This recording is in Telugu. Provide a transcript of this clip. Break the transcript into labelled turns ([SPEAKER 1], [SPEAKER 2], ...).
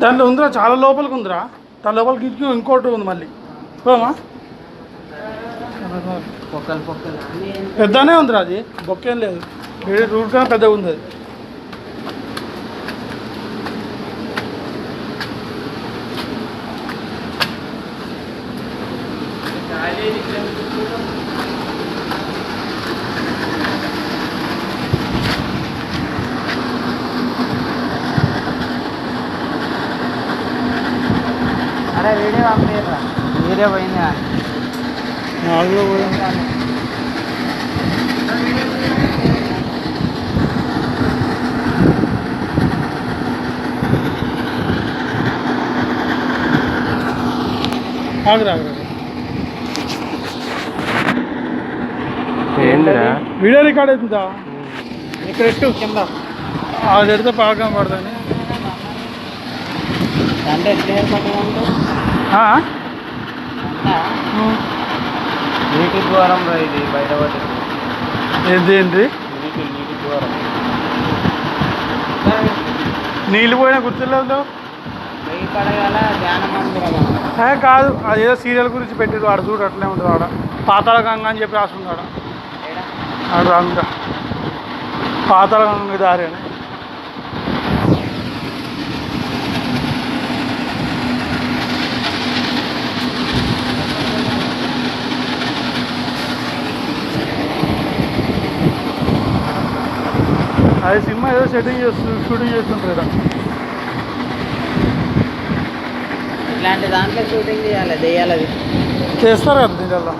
[SPEAKER 1] దాంట్లో ఉందిరా, చాలా లోపలికి ఉందిరా. దాని లోపలికి ఇంకోటి ఉంది మళ్ళీ. పోమా పెద్దనే ఉందిరా, అది బొక్కేం లేదు. రూట్ కన్నా పెద్దగా ఉంది అది.
[SPEAKER 2] అరే వీడియో పంపేరా, వీడియో పోయిందా?
[SPEAKER 1] నాలుగులో పోయింది. ఆగురా వీడియో రికార్డ్ అవుతుందా? ఇక్కడ ఎట్టు కింద అది ఎడితే పాకం పడుతుంది.
[SPEAKER 2] అంటే నీటి ద్వారం ఇది బయటపడి
[SPEAKER 1] ఏంటి
[SPEAKER 2] నీటి ద్వారం
[SPEAKER 1] నీళ్ళు పోయినా గుర్తులేదు.
[SPEAKER 2] పడగల ధ్యానం
[SPEAKER 1] కాదు, అదేదో సీరియల్ గురించి పెట్టిరు. ఆడ చూడు అట్లే ఉంటుంది. ఆడ పాతాళ గంగ అని చెప్పి రాస్తుంది. ఆడ రాంగా పాతాళ గంగ దారి అని. అది సినిమా ఏదో షూటింగ్ చేస్తుంటారు.
[SPEAKER 2] ఇట్లాంటి దాంట్లో షూటింగ్ చేయాలి, చేయాలి. అది
[SPEAKER 1] చేస్తారు కదా దీనివల్ల.